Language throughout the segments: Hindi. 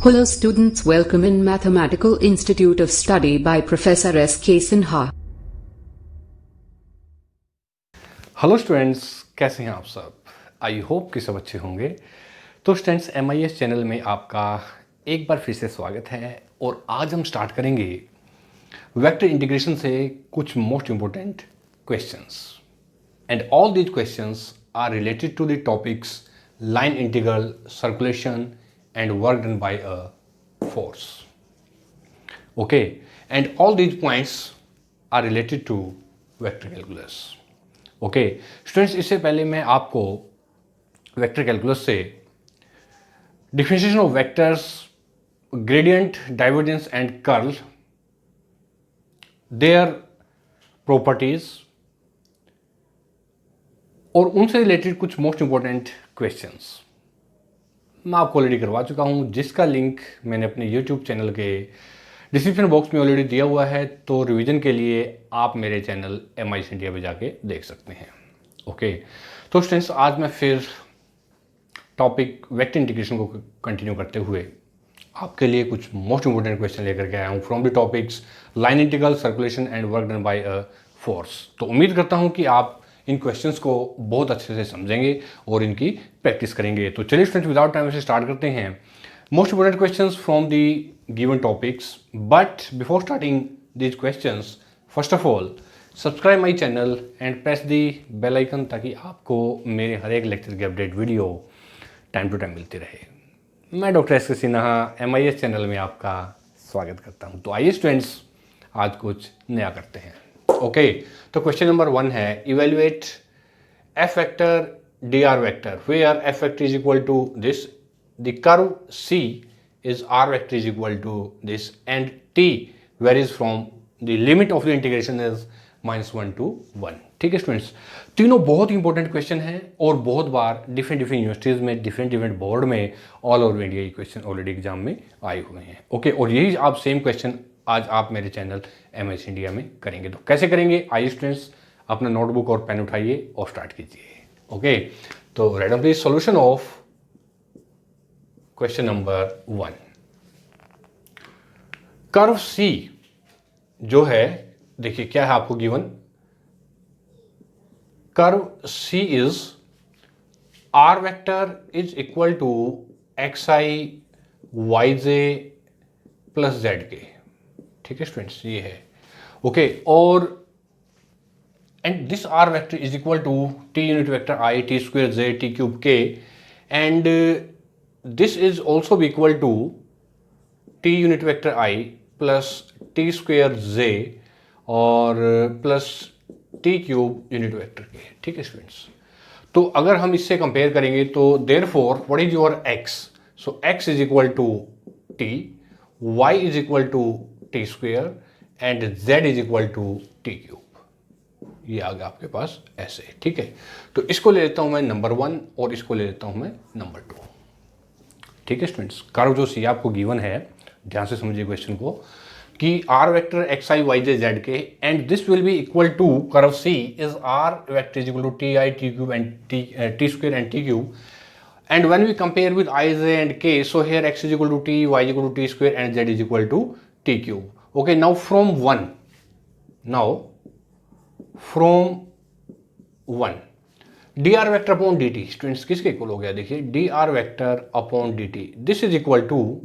Hello students, welcome in Mathematical Institute of Study by Professor S.K. Sinha. Hello students, कैसे हैं आप सब? आई होप कि सब अच्छे होंगे। तो स्टूडेंट्स, MIS चैनल में आपका एक बार फिर से स्वागत है और आज हम स्टार्ट करेंगे वेक्टर इंटीग्रेशन से कुछ most important questions and all these questions are related to the topics line integral, circulation and work done by a force. Okay, and all these points are related to vector calculus. Okay students, इससे पहले मैं आपको वेक्टर कैलकुलस से differentiation of vectors, gradient, divergence and curl, their properties और उनसे रिलेटेड कुछ मोस्ट इंपॉर्टेंट क्वेश्चंस मैं आपको ऑलरेडी करवा चुका हूं, जिसका लिंक मैंने अपने YouTube चैनल के डिस्क्रिप्शन बॉक्स में ऑलरेडी दिया हुआ है. तो रिवीजन के लिए आप मेरे चैनल MIS इंडिया पे जाके देख सकते हैं. ओके, तो स्टूडेंट्स, आज मैं फिर टॉपिक वेक्टर इंटीग्रेशन को कंटिन्यू करते हुए आपके लिए कुछ मोस्ट इंपॉर्टेंट क्वेश्चन लेकर के आया हूँ from the topics line integral, circulation and work done by a force. तो उम्मीद करता हूँ कि आप इन क्वेश्चंस को बहुत अच्छे से समझेंगे और इनकी प्रैक्टिस करेंगे. तो चलिए स्टूडेंट्स, विदाउट टाइम से स्टार्ट करते हैं most important questions from the given topics. But before starting these questions, first of all, subscribe my channel and press the bell icon ताकि आपको मेरे हर एक लेक्चर की update video time to time मिलती रहे. मैं doctor S.K. Sinha MIS channel में आपका स्वागत करता हूं. तो आइए स्टूडेंट्स, आज कुछ नया करते हैं. ओके, तो क्वेश्चन नंबर 1 है, evaluate F vector dr vector where F vector is equal to this, the curve C is r vector is equal to this and t varies from the limit of the integration is -1 to 1. ठीक है स्टूडेंट्स, तीनों बहुत इंपॉर्टेंट क्वेश्चन हैं और बहुत बार डिफरेंट यूनिवर्सिटीज़ में, डिफरेंट बोर्ड में ऑल ओवर इंडिया ये क्वेश्चन ऑलरेडी एग्जाम में आए हुए हैं. ओके, और यही आप सेम क्वेश्चन आज आप मेरे चैनल MIS इंडिया में करेंगे. तो कैसे करेंगे? आइए स्टूडेंट्स, अपना नोटबुक और पेन उठाइए और स्टार्ट कीजिए. ओके, तो write down please solution of question number 1. Curve C जो है, देखिए क्या है आपको given. Curve C is R vector is equal to XI YJ plus ZK. ठीक है स्टूडेंट्स, ये है. ओके, और and this R vector is equal to T unit vector I, T square J, T cube K, and this is also be equal to T unit vector I plus T square J और plus T cube unit vector K. ठीक है स्टूडेंट्स, तो अगर हम इससे कंपेयर करेंगे तो therefore what is your x? So x is equal to T, y is equal to T square and z is equal to T cube. ये आ गया आपके पास ऐसे. ठीक है, तो इसको ले लेता हूं मैं नंबर 1 और इसको ले लेता हूं मैं नंबर 2. ठीक है स्टूडेंट्स, कर्व जो C आपको गिवन है, ध्यान से समझिए क्वेश्चन को, कि R vector XI YJ ZK and this will be equal to curve C is R vector is equal to TI T cube and T square and T cube, and when we compare with IJ and K, so here X is equal to T, Y is equal to T square and Z is equal to T cube. Okay, now from 1 dr vector upon dt, students किसके इक्वल हो गया? देखिए, dr vector upon dt, this is equal to,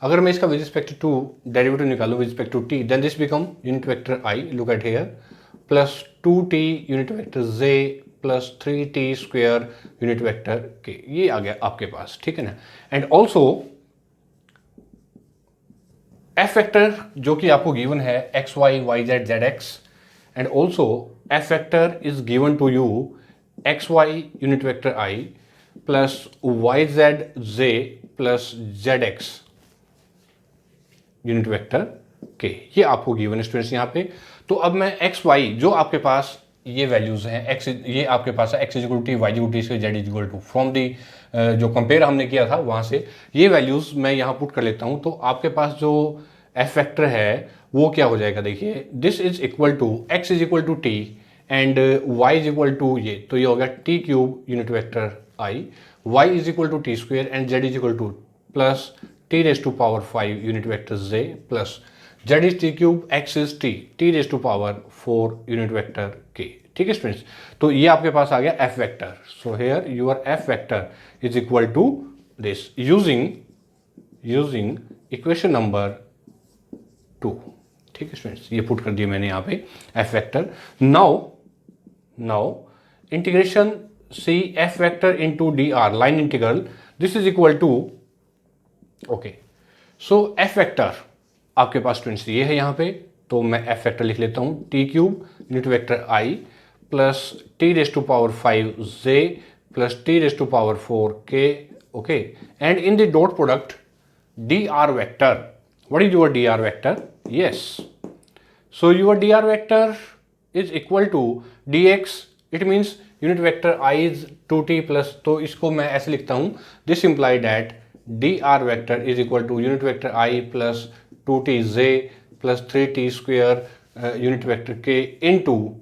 अगर मैं इसका विद रिस्पेक्ट टू डेरिवेटिव निकालूं with respect to t, then this become unit vector I, look at here, plus 2t unit vector j plus 3t square unit vector k. ये आ गया आपके पास. ठीक है ना, एंड ऑल्सो f वेक्टर जो कि आपको गिवन है xy yz zx, and also f vector is given to you xy unit vector I plus yz j plus zx unit vector k. ये आपको गिवन है स्टूडेंट्स यहाँ पे. तो अब मैं xy जो आपके पास ये वैल्यूज हैं, x ये आपके पास है x is equal to T, y is equal to T, z is equal to, from the जो कंपेयर हमने किया था वहाँ से ये वैल्यूज मैं यहाँ पुट कर लेता हूँ. तो आपके पास जो f वेक्टर है वो क्या हो जाएगा? देखिए, this is equal to x is equal to T and y is equal to ये, तो ये हो गया T cube unit vector I, y is equal to T square and z is equal to plus t raised to power 5 unit vector j plus z is t cube, x is t raised to power 4 unit vector k. ठीक है स्टूडेंट्स, तो ये आपके पास आ गया f vector. So here your f vector is equal to this using equation number 2. ठीक है स्टूडेंट्स, ये पुट कर दिया मैंने यहाँ पे f vector. Now integration C f vector into dr line integral, this is equal to, okay, so f vector आपके पास स्टूडेंट्स ये है यहाँ पे, तो मैं f वेक्टर लिख लेता हूँ t cube unit vector i plus t raise to power 5 j plus t raise to power 4 k, okay, and in the dot product dr vector. What is your dr vector? Yes, so your dr vector is equal to dx, it means unit vector i is 2t plus, तो इसको मैं ऐसे लिखता हूँ, this imply that dr vector is equal to unit vector i plus 2tj plus 3t square unit vector k into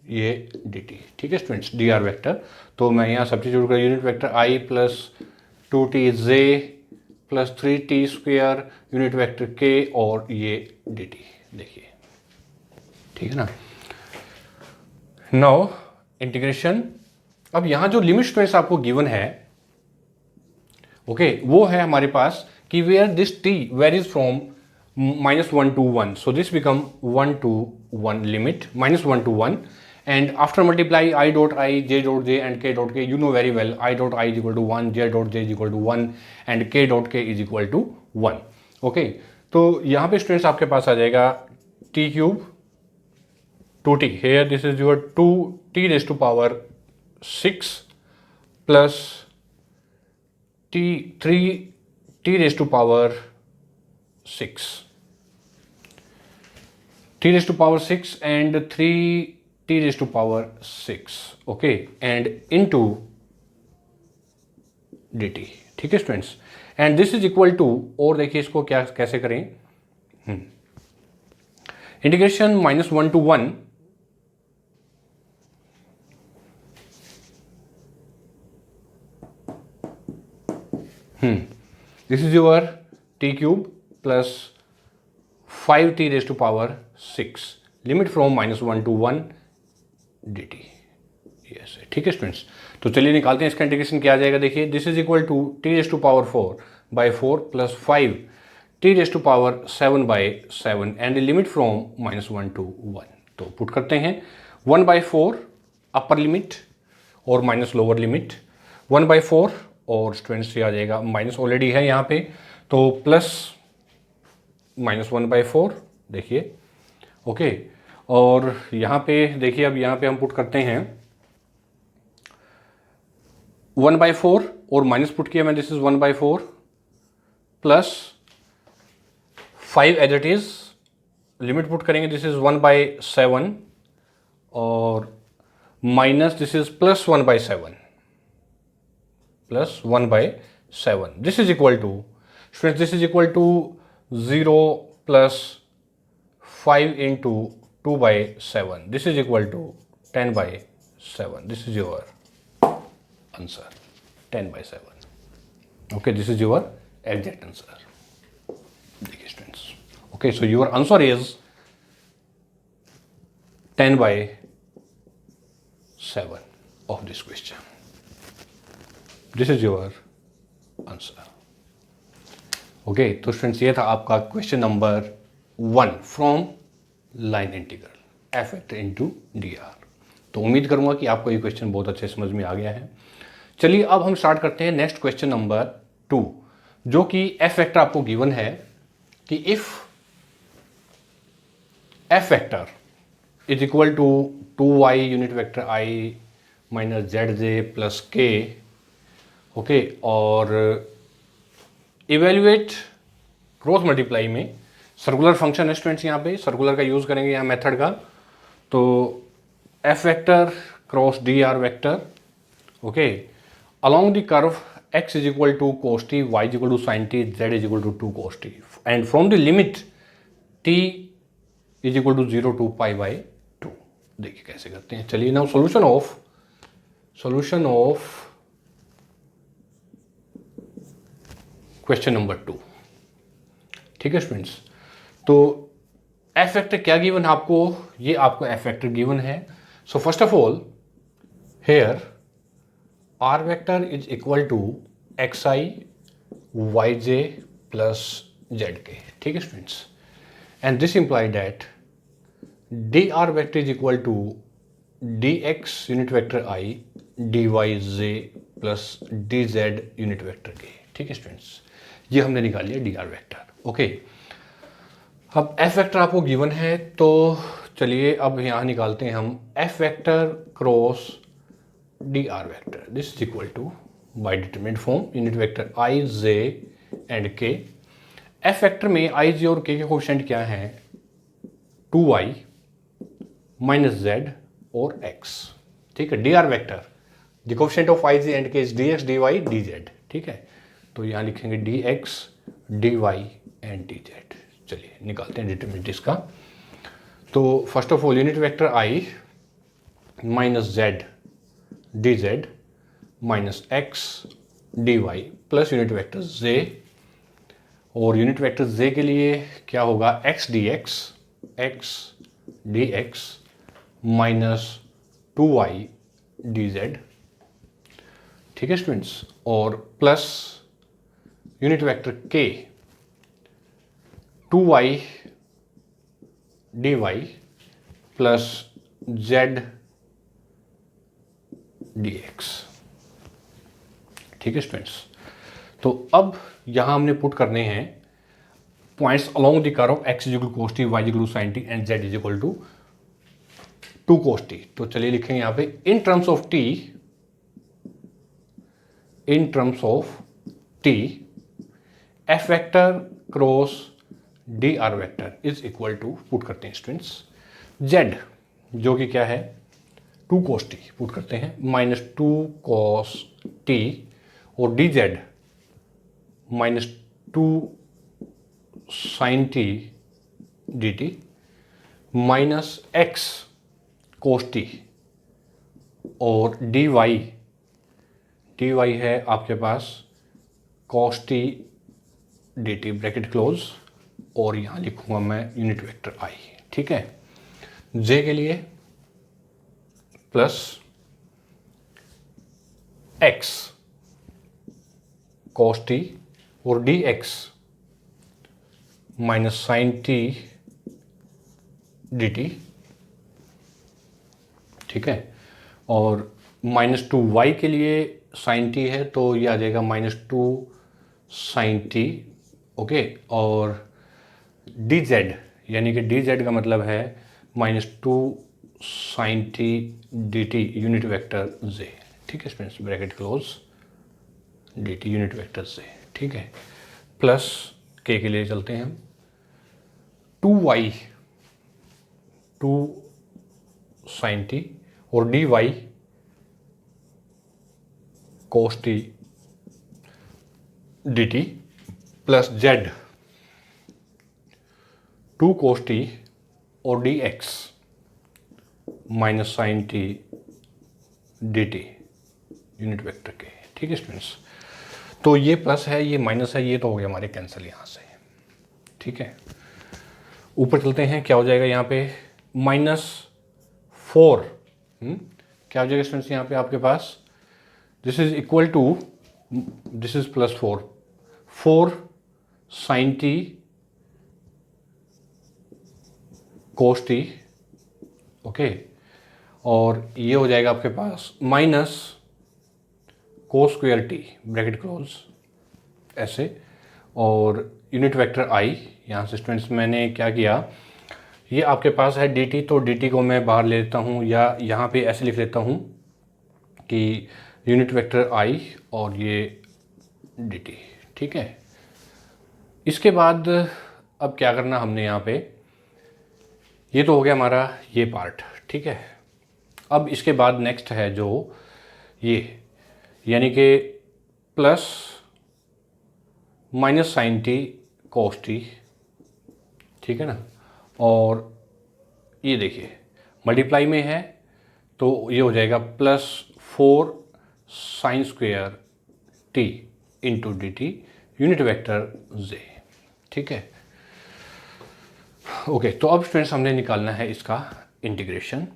ये dt. ठीक है स्टूडेंट्स, dr वेक्टर, तो मैं यहाँ सब्स्टिट्यूट कर unit vector i plus 2tj plus 3t square unit vector k और ये dt. देखिए, ठीक है ना. नाउ इंटीग्रेशन, अब यहाँ जो लिमिट स्टूडेंट्स आपको गिवन है, ओके, वो है हमारे पास कि where this t varies from -1 to 1, so this become 1 to 1 limit, -1 to 1, and after multiply I dot I, j dot j and k dot k, you know very well, I dot I is equal to 1, j dot j is equal to 1 and k dot k is equal to 1. Okay, तो यहाँ पे स्टूडेंट्स आपके पास आ जाएगा t cube 2t, here this is your 2t raised to power 6 plus t raised to power 6, t raised to power 6 and 3t raised to power 6, okay, and into dt. ठीक है students, and this is equal to, और देखिए इसको क्या कैसे करें, integration -1 to 1 this is your t cube plus 5t raised to power 6, limit from -1 to 1 dt. yes, ठीक है स्टूडेंट्स, तो चलिए निकालते हैं इसका इंटीग्रेशन. क्या आ जाएगा, देखिए, this is equal to t raised to power 4 by 4 plus 5 t raised to power 7 by 7 and limit from -1 to 1. तो पुट करते हैं 1 by 4 अपर लिमिट और माइनस लोअर लिमिट, 1 by 4 और स्टूडेंट्स ये आ जाएगा, माइनस ऑलरेडी है यहाँ पे, तो प्लस -1 by 4, देखिए, ओके, और यहाँ पे देखिए, अब यहाँ पे हम पुट करते हैं 1 by 4 और माइनस पुट किया मैं, this is 1 by 4 plus 5 as it is, limit put करेंगे, दिस इज 1 by 7 और minus this is plus 1 by 7 plus 1 by 7. This is equal to, students, this is equal to 0 plus 5 into 2 by 7. This is equal to 10 by 7. This is your answer, 10 by 7. Okay, this is your exact answer. देखिए students, okay, so your answer is 10 by 7 of this question. This is your answer. Okay, तो स्टूडेंट्स ये था आपका question number 1 from line integral F vector into d are. तो उम्मीद करूंगा कि आपको ये क्वेश्चन बहुत अच्छे समझ में आ गया है. चलिए अब हम स्टार्ट करते हैं नेक्स्ट क्वेश्चन नंबर 2, जो कि एफ वेक्टर आपको गिवन है कि if F vector is equal to 2y unit vector i minus zj plus k, okay, और इवेल्युएट क्रॉस मल्टीप्लाई में सर्कुलर फंक्शन है स्टूडेंट्स, यहाँ पे सर्कुलर का यूज़ करेंगे यहाँ मेथड का. तो F vector cross D R vector, okay, along the curve x is equal to cos t, y is equal to sin t, z is equal to 2 cos t, and from the limit t is equal to 0 to pi by 2. देखिए कैसे करते हैं. चलिए now solution of question number 2। ठीक है स्टूडेंट्स, तो एफ वेक्टर क्या गिवन है आपको, ये आपको एफ वेक्टर गिवन है। So first of all here R vector is equal to X I Y J plus Z K. ठीक है students, and this imply that D are vector is equal to D X unit vector I D Y J plus D Z unit vector के। ठीक है स्टूडेंट्स, ये हमने निकाल लिया डी आर वेक्टर। ओके, अब एफ वेक्टर आपको गिवन है, तो चलिए अब यहाँ निकालते हैं हम F vector cross D R vector. This is equal to by determinant form unit vector I J and K. F vector में आई जे और के कोएफिशिएंट क्या हैं, 2y माइनस जेड और x। ठीक है, D are vector the coefficient of I J and K is D X D Y D Z. ठीक है, तो यहाँ लिखेंगे D X D Y and D Z. चलिए निकालते हैं डिटरमिनेंट इसका। तो first of all unit vector I minus Z D Z minus X D Y plus unit vector J, और यूनिट वेक्टर जे के लिए क्या होगा, X D x minus 2y D Z. ठीक है स्टूडेंट्स, और plus unit vector K 2y D Y plus Z D X. ठीक है स्टूडेंट्स, तो अब यहां हमने पुट करने हैं points along the curve X is equal to cos T, Y is equal to sine T and Z is equal to 2 cos T. तो चलिए लिखेंगे यहां पे in terms of T, F vector cross D R vector is equal to, put करते हैं स्टूडेंट्स, जेड जो कि क्या है 2 कोस टी, पुट करते हैं माइनस 2 कोस टी, और d Z minus 2 sine T D t minus x cos t, और डी वाई है आपके पास cos t D t bracket close, और यहाँ लिखूंगा मैं यूनिट वेक्टर आई। ठीक है, जे के लिए प्लस एक्स कॉस टी और D x minus sine T D T. ठीक है, और माइनस 2y के लिए साइन टी है तो ये आ जाएगा माइनस 2 साइन टी। ओके, और डी जेड यानी कि डी जेड का मतलब है minus 2 sine T D t unit vector j. ठीक है students, bracket close d t unit vector j. ठीक है, प्लस के लिए चलते हैं हम 2y 2 साइन टी और d y cos t D t plus z 2 cos t और D x minus sine T D t unit vector के। ठीक है स्टूडेंट्स, तो ये प्लस है ये माइनस है, ये तो हो गया हमारे कैंसिल यहाँ से। ठीक है, ऊपर चलते हैं, क्या हो जाएगा यहाँ पे -4 क्या हो जाएगा स्टूडेंट्स यहाँ पे आपके पास, this is equal to, this is +4 sine T cos t. Okay, और ये हो जाएगा आपके पास minus cos square t bracket close ऐसे, और यूनिट वेक्टर आई यहाँ से स्टूडेंट्स मैंने क्या किया, ये आपके पास है डी टी, तो डी टी को मैं बाहर ले लेता हूँ, या यहाँ पे ऐसे लिख लेता हूँ कि यूनिट वेक्टर आई और ये डी टी। ठीक है, इसके बाद अब क्या करना हमने यहाँ पे, ये तो हो गया हमारा ये पार्ट। ठीक है, अब इसके बाद नेक्स्ट है जो ये, यानी कि plus minus sine T cos T. ठीक है ना, और ये देखिए मल्टीप्लाई में है तो ये हो जाएगा +4 sine square t into d t unit vector j, ठीक है। ओके, तो अब स्टूडेंट्स हमने निकालना है इसका इंटीग्रेशन।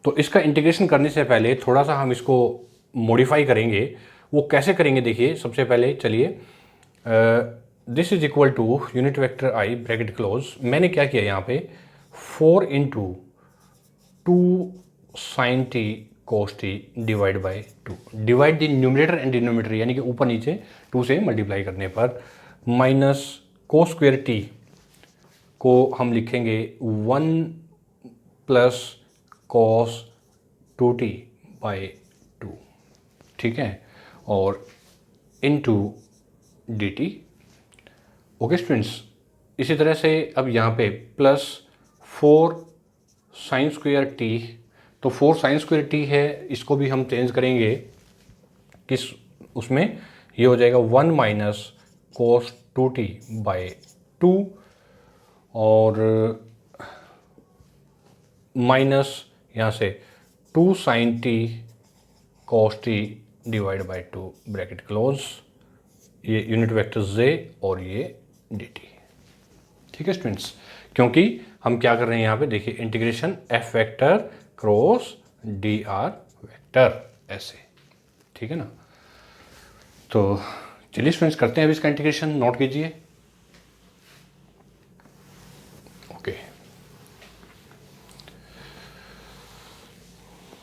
तो इसका इंटीग्रेशन करने से पहले थोड़ा सा हम इसको मॉडिफाई करेंगे। वो कैसे करेंगे देखिए, सबसे पहले चलिए, this is equal to unit vector I bracket close, मैंने क्या किया यहाँ पे 4 into 2 sine T cos T divide by 2, divide the numerator and denominator, यानी कि ऊपर नीचे 2 से मल्टीप्लाई करने पर, माइनस कोस स्क्वायर टी को हम लिखेंगे 1 प्लस कॉस 2t बाई 2, ठीक है, और इनटू dt। ओके स्टूडेंट्स, इसी तरह से अब यहाँ पे प्लस 4 साइन स्क्वायर टी, तो 4 साइन स्क्वायर टी है, इसको भी हम चेंज करेंगे किस उसमें, ये हो जाएगा 1 माइनस कोस 2t बाई 2, और माइनस यहाँ से 2 sine T cos T divide by 2 bracket close, ये यूनिट वेक्टर जे और ये डी टी, ठीक है स्टूडेंट्स। क्योंकि हम क्या कर रहे हैं यहाँ पे देखिए, integration F vector cross D R vector, ऐसे, ठीक है ना। तो चलिए स्टूडेंट्स करते हैं अभी इसका इंटीग्रेशन, नोट कीजिए। ओके,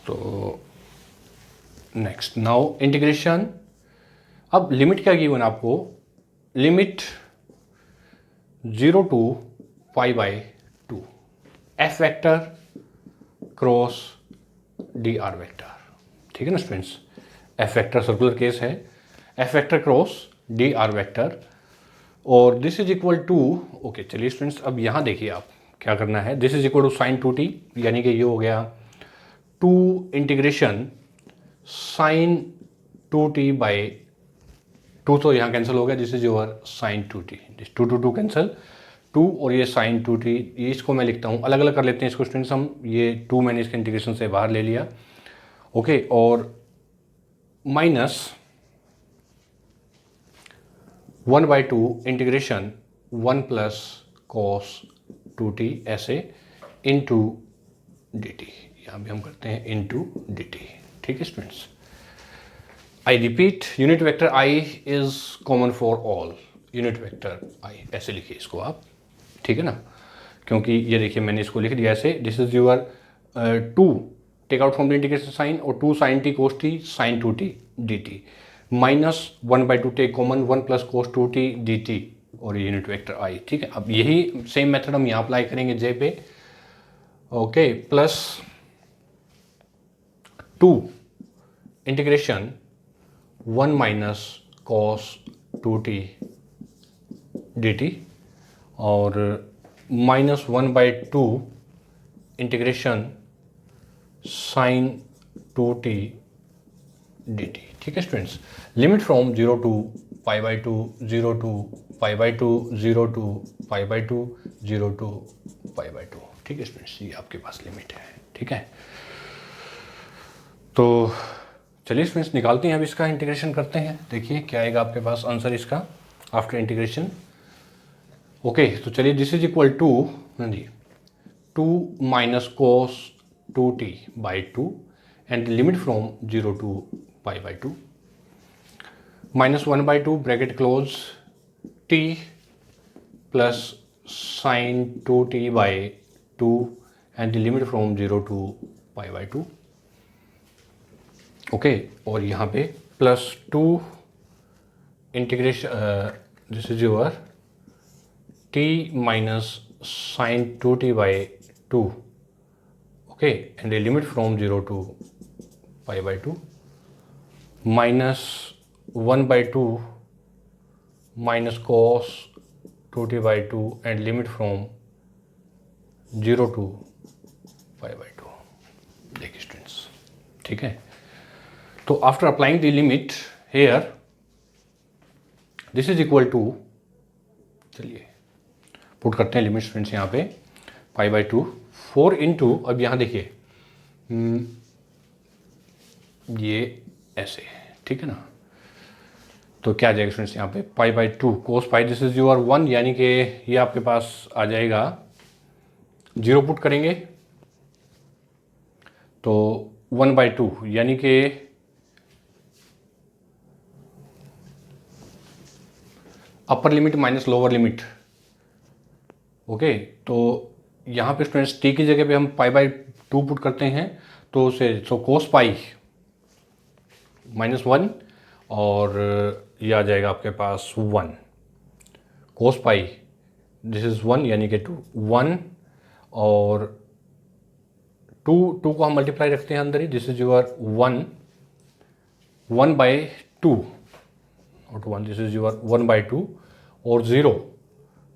तो नेक्स्ट नाउ इंटीग्रेशन। अब लिमिट क्या गिवन आपको, limit 0 to pi by 2 f vector cross D R vector, ठीक है ना students. F vector circular case है, f vector cross D R vector, और this is equal to, okay चलिए स्टूडेंट्स अब यहाँ देखिए आप क्या करना है, this is equal to sine 2t, यानी कि ये हो गया 2 इंटीग्रेशन साइन 2t बाई 2, तो यहाँ कैंसिल हो गया, this is your sine 2t, this 2 to 2 cancel, 2 और ये साइन 2t, ये इसको मैं लिखता हूँ, अलग अलग कर लेते हैं इसको स्टूडेंट्स हम, ये 2 मैंने इसके इंटीग्रेशन से बाहर ले लिया, ओके, और minus 1 by 2 integration 1 plus cos 2t ऐसे इनटू dt, यहाँ भी हम करते हैं इनटू dt, ठीक है students. I repeat, unit vector i is common for all, unit vector i ऐसे लिखिए इसको आप, ठीक है ना, क्योंकि ये देखिए मैंने इसको लिख दिया ऐसे, this is your 2 take out from the integration sine, और 2 sine T cos T sine 2t dt, minus 1 by 2 take common 1 plus cos 2t dt, और ये यूनिट वेक्टर आई, ठीक है। अब यही सेम मेथड हम यहाँ अप्लाई करेंगे जे पे, okay, plus 2 integration 1 minus cos 2t dt, और minus 1 by 2 integration sine 2t dt, ठीक है students. Limit from 0 to pi by 2, 0 to pi by 2, 0 to pi by 2, 0 to pi by 2, ठीक है स्टूडेंट्स, ये आपके पास लिमिट है, ठीक है। तो चलिए स्टूडेंट्स निकालते हैं, अब इसका इंटीग्रेशन करते हैं, देखिए क्या आएगा आपके पास आंसर इसका आफ्टर इंटीग्रेशन। ओके, तो चलिए दिस इज इक्वल टू, हाँ जी, 2 minus cos 2t by 2 and limit from 0 to pi by 2, minus 1 by 2 bracket close t plus sine 2t by 2 and limit from 0 to pi by 2, okay, और यहाँ पे plus 2 integration, this is your t minus sine 2t by 2, okay, and A limit from 0 to pi by 2, minus 1 by 2 minus cos 2t by 2 and limit from 0 to pi by 2, देखिए स्टूडेंट्स, ठीक है। तो after applying the limit here, this is equal to, चलिए पुट करते हैं लिमिट स्टूडेंट्स यहाँ पे, पाई बाई 2 4 इंटू, अब यहाँ देखिए ये ऐसे, ठीक है ना, तो क्या आ जाएगा स्टूडेंट्स यहाँ पे pi by two cos pi, this is your 1, यानी कि ये आपके पास आ जाएगा, 0 पुट करेंगे तो 1/2 यानी कि upper limit minus lower limit. Okay, तो यहाँ पे स्टूडेंट्स टी की जगह पे हम पाई बाई टू पुट करते हैं तो उसे सो कोस पाई -1 और ये आ जाएगा आपके पास 1 कोस पाई, दिस इज 1 यानी कि 2 1 और 2 को हम मल्टीप्लाई रखते हैं अंदर ही, this is your 1/2 not 1, this is your 1/2 और 0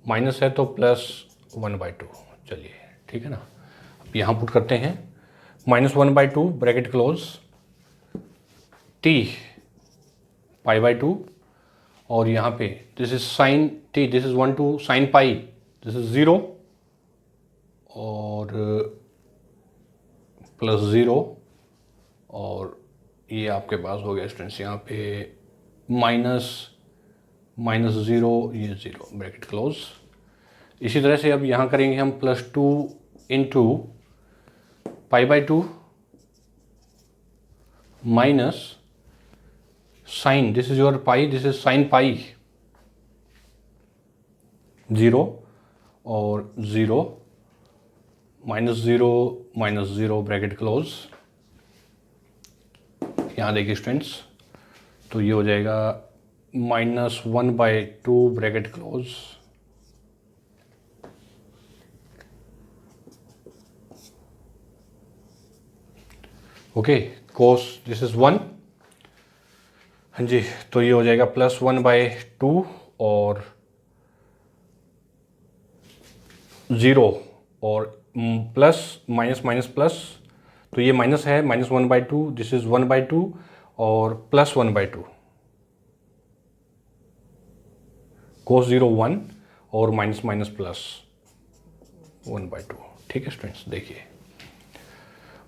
माइनस है तो +1/2। चलिए ठीक है ना, अब यहाँ पुट करते हैं -1/2 ब्रैकेट क्लोज t π/2 और यहाँ पे this is sign t, this is 1 to sine pi, this is 0 और +0 और ये आपके पास हो गया स्टूडेंट्स यहाँ पे -0 ये 0 ब्रैकेट क्लोज। इसी तरह से अब यहाँ करेंगे हम +2 into π/2 minus sine, this is your pi, this is sine pi 0 और 0 -0 ब्रैकेट क्लोज। यहाँ देखिए स्टूडेंट्स, तो ये हो जाएगा -1/2 bracket close okay cos this is 1, हाँ जी, तो ये हो जाएगा +1/2 और 0 और प्लस माइनस माइनस प्लस, तो ये माइनस है -1/2, दिस इज 1/2 और +1/2 कोस 0 1 और माइनस माइनस प्लस 1/2। ठीक है स्टूडेंट्स, देखिए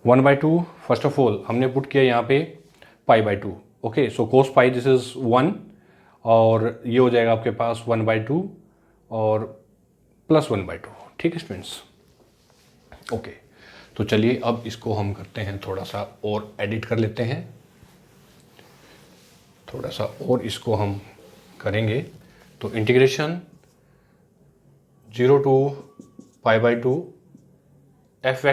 1/2 फर्स्ट ऑफ ऑल हमने पुट किया यहाँ पे π/2। Okay, so cos pi this is 1 और ये हो जाएगा आपके पास 1/2 और +1/2। ठीक है स्टूडेंट्स, ओके, तो चलिए अब इसको हम करते हैं थोड़ा सा और एडिट कर लेते हैं, थोड़ा सा और इसको हम करेंगे। तो integration 0 to π/2 f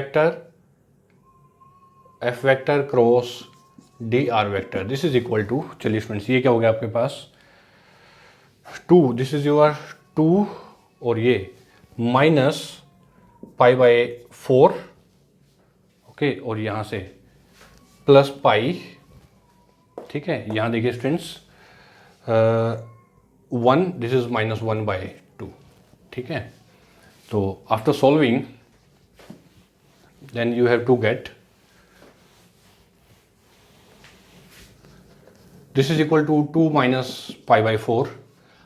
vector cross dr vector, this is equal to, चलिए स्टूडेंट्स ये क्या हो गया आपके पास 2, दिस इज योर 2 और ये -π/4 ओके, और यहाँ से प्लस पाई। ठीक है, यहाँ देखिए स्टूडेंट्स 1, दिस इज -1/2। ठीक है, तो after solving then you have to get this is equal to 2 -π/4।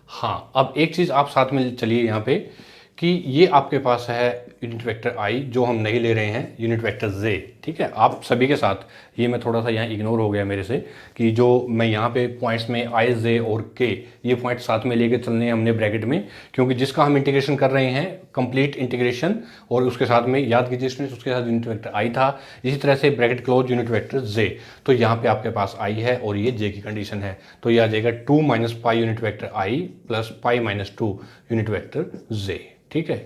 हाँ, अब एक चीज़ आप साथ में चलिए यहाँ पे कि ये आपके पास है यूनिट वेक्टर i जो हम नहीं ले रहे हैं यूनिट वेक्टर j। ठीक है, आप सभी के साथ ये मैं थोड़ा सा यहाँ इग्नोर हो गया मेरे से कि जो मैं यहाँ पे पॉइंट्स में i j और k ये पॉइंट साथ में लेके चलने हैं हमने ब्रैकेट में, क्योंकि जिसका हम इंटीग्रेशन कर रहे हैं कंप्लीट इंटीग्रेशन, और उसके साथ में याद कीजिए स्टूडेंट्स उसके साथ यूनिट वेक्टर i था, इसी तरह से bracket close unit vector j। तो यहाँ पे आपके पास i है और ये j की कंडीशन है, तो ये आ जाएगा 2 - π unit vector i plus π - 2 unit vector j। ठीक है,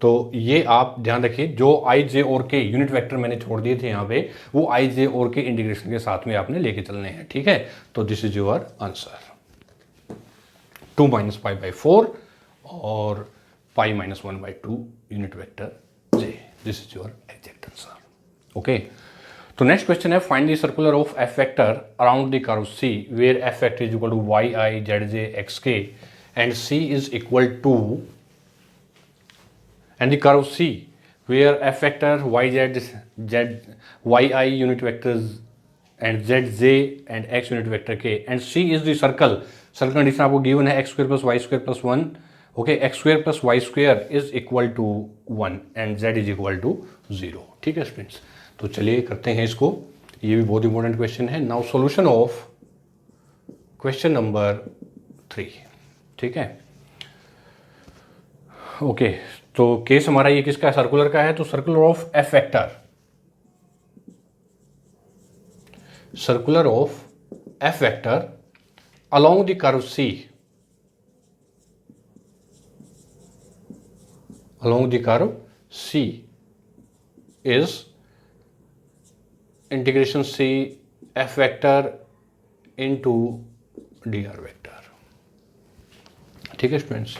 तो ये आप ध्यान रखिए, जो i j और k यूनिट वेक्टर मैंने छोड़ दिए थे यहाँ पे, वो i j और k इंटीग्रेशन के साथ में आपने लेके चलने हैं। ठीक है, तो दिस इज योर आंसर 2 - π/4 और π - 1/2 unit vector j, this is your exact answer. Okay, तो नेक्स्ट क्वेश्चन है find the circular of f vector around the curve c where f vector is equal to yi zj xk and c is equal to and the curve C where f vector yi unit vectors and zj and x unit vector k and C is the circle condition आपको given है x² + y² + 1 okay, x² + y² is equal to 1 and z is equal to 0। ठीक है स्टूडेंट्स, तो चलिए करते हैं इसको, ये भी बहुत इंपॉर्टेंट क्वेश्चन है। Now solution of question number 3। ठीक है, ओके। तो केस हमारा ये किसका है, सर्कुलर का है। तो circular of F vector, circular of F vector along the curve C, along the curve C is integration C f vector into dr vector। ठीक है students,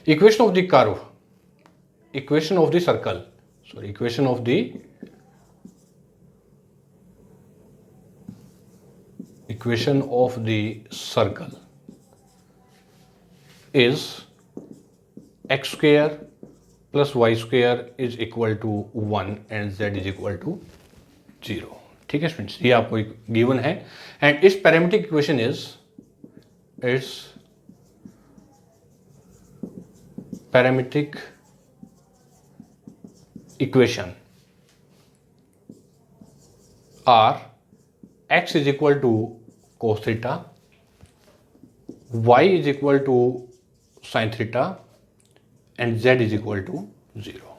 equation of the curve, equation of the circle, sorry equation of the equation of the circle is x square plus y square is equal to 1 and z is equal to 0। ठीक है स्टूडेंट्स, ये आपको एक गिवन है एंड इस parametric equation is its parametric equation are x is equal to cos theta, y is equal to sin theta and z is equal to 0।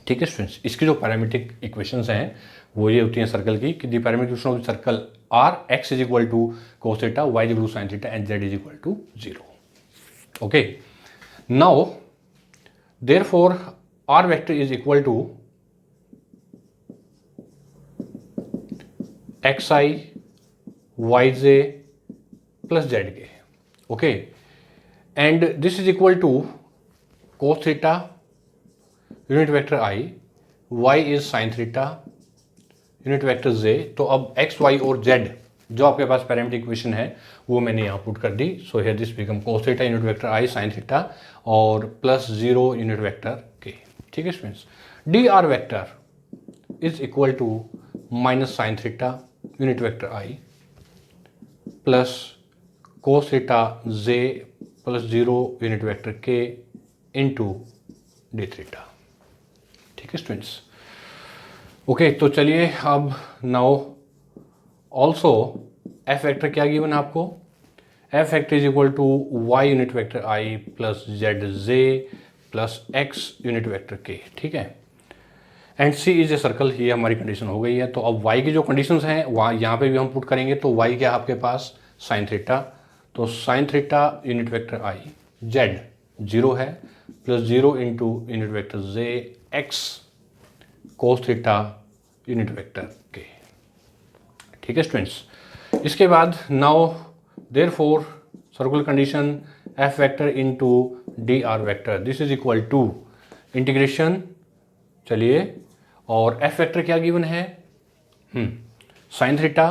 ठीक है स्टूडेंट्स, इसकी जो पैरामीट्रिक इक्वेशंस हैं वो ये होती हैं सर्कल की कि the parametric equation of circle are x is equal to cos theta, y is equal to sin theta and z is equal to 0। okay, now therefore r vector is equal to xi yj plus zk, okay, and this is equal to cos theta unit vector I, y is sin theta unit vector j। तो अब x y और z जो आपके पास पैरामीट्रिक इक्वेशन है वो मैंने यहाँ पुट कर दी। So here this become cos theta unit vector i sin theta और प्लस 0 यूनिट वेक्टर k। ठीक है students, d are vector is equal to minus sine theta unit vector i plus cos theta j plus 0 unit vector k into D theta. ठीक है स्टूडेंट्स, ओके। तो चलिए अब नाउ ऑल्सो एफ वेक्टर क्या गिवन है आपको, f vector is equal to Y unit vector I plus Z J plus X unit vector के। ठीक है, and C is a circle, ये हमारी कंडीशन हो गई है। तो अब वाई की जो कंडीशंस हैं वहाँ यहाँ पे भी हम पुट करेंगे। तो वाई क्या है आपके पास, साइन थीटा, तो sine theta unit vector i, z 0 है plus 0 into unit vector j x cos theta unit vector के। ठीक है स्टूडेंट्स, इसके बाद now therefore circular condition f vector into d are vector this is equal to integration, चलिए, और एफ वेक्टर क्या गिवन है, साइन थीटा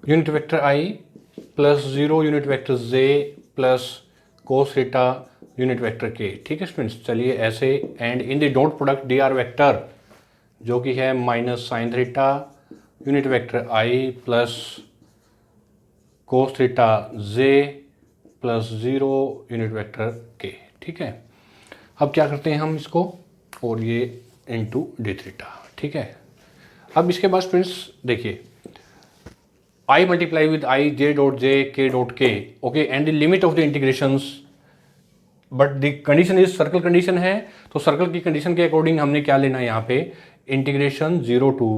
यूनिट वेक्टर आई plus 0 unit vector j plus cos theta unit vector के। ठीक है स्टूडेंट्स, चलिए ऐसे, and in the dot product d are vector जो कि है minus sine theta unit vector आई plus cos theta j plus 0 unit vector के। ठीक है, अब क्या करते हैं हम इसको, और ये इंटू डी थीटा। ठीक है, अब इसके बाद स्टूडेंट्स देखिए, I multiply with i j dot j k dot k, okay, and the limit of the integrations, but the condition is circle condition है। तो सर्कल की कंडीशन के अकॉर्डिंग हमने क्या लेना है यहाँ पे, इंटीग्रेशन 0 टू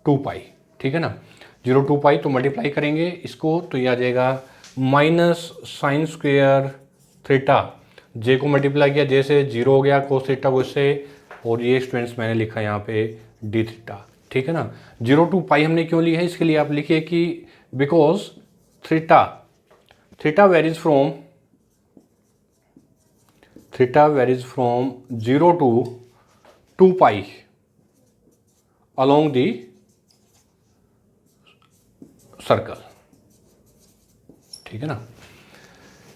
2 पाई। ठीक है ना, 0 टू पाई, तो मल्टीप्लाई करेंगे इसको तो ये आ जाएगा माइनस साइन स्क्वेयर थीटा, जे को मल्टीप्लाई किया, जे से 0 हो गया, कोस थीटा को इससे, और ये स्टूडेंट्स मैंने लिखा यहाँ पे डी थीटा। ठीक है ना, 0 टू पाई हमने क्यों ली है, इसके लिए आप लिखिए कि because theta varies from 0 to 2 pi along the circle. ठीक है ना,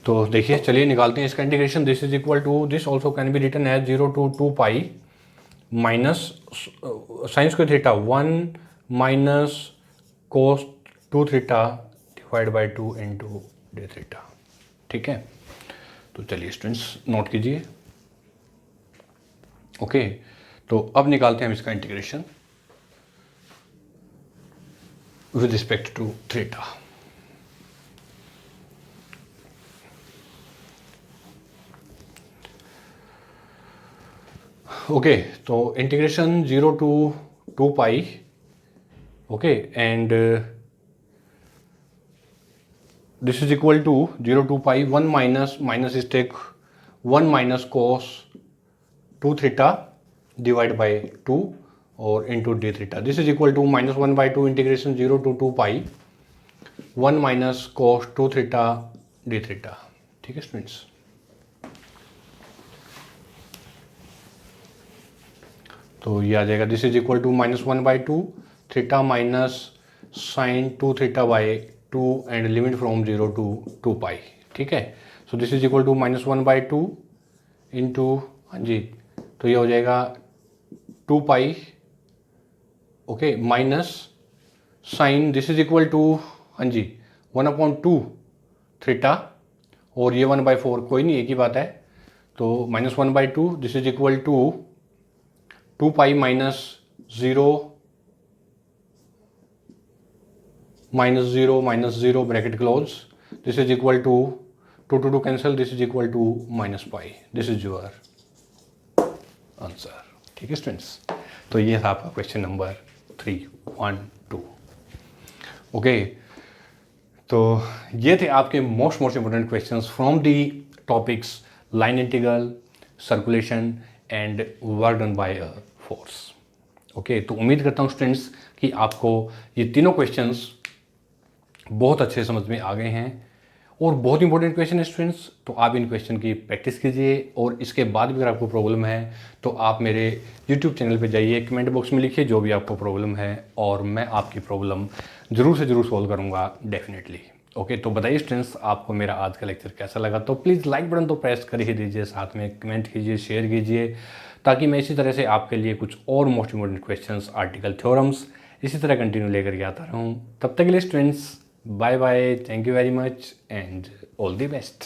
तो देखिए, चलिए निकालते हैं इसका integration. This is equal to, this also can be written as 0 to 2 pi minus sine square theta 1 minus cos 2 theta divide by 2 into D theta. ठीक है, तो चलिए स्टूडेंट्स नोट कीजिए। ओके, तो अब निकालते हैं हम इसका integration. with respect to theta. Okay, so integration 0 to 2 pi, okay, and this is equal to 0 to pi 1 minus is take 1 minus cos 2 theta divided by 2 or into d theta. This is equal to minus 1 by 2 integration 0 to 2 pi 1 minus cos 2 theta d theta. ठीक है स्टूडेंट्स, तो ये आ जाएगा this is equal to minus 1 by 2 theta minus sine 2 theta by 2 and limit from 0 to 2 pi. ठीक है, so this is equal to minus 1 by 2 into, हाँ जी, तो ये हो जाएगा 2 pi, okay, minus sine this is equal to, हाँ जी, 1/2 थीटा, और ये 1/4 कोई नहीं, एक ही बात है, तो minus 1/2 this is equal to 2 pi minus 0 minus 0 bracket close, this is equal to 2 to 2 cancel, this is equal to minus pi. This is your answer. ठीक है स्टूडेंट्स, तो ये था आपका क्वेश्चन नंबर 312. ओके, तो ये थे आपके most important questions from the topics line integral, circulation and work done by a force. Okay, तो उम्मीद करता हूँ स्टूडेंट्स कि आपको ये तीनों क्वेश्चंस बहुत अच्छे समझ में आ गए हैं और बहुत इंपॉर्टेंट क्वेश्चन है स्टूडेंट्स. तो आप इन क्वेश्चन की प्रैक्टिस कीजिए और इसके बाद भी अगर आपको प्रॉब्लम है तो आप मेरे यूट्यूब चैनल पे जाइए, कमेंट बॉक्स में लिखिए जो भी आपको प्रॉब्लम है और मैं आपकी प्रॉब्लम ज़रूर से ज़रूर सॉल्व करूँगा डेफिनेटली. ओके, तो बताइए स्टूडेंट्स आपको मेरा आज का लेक्चर कैसा लगा. तो प्लीज़ लाइक बटन तो प्रेस कर ही दीजिए, साथ में कमेंट कीजिए, शेयर कीजिए, ताकि मैं इसी तरह से आपके लिए कुछ और most important questions, article, theorems इसी तरह कंटिन्यू लेकर के आता रहूँ. तब तक के लिए students bye bye, thank you very much and all the best.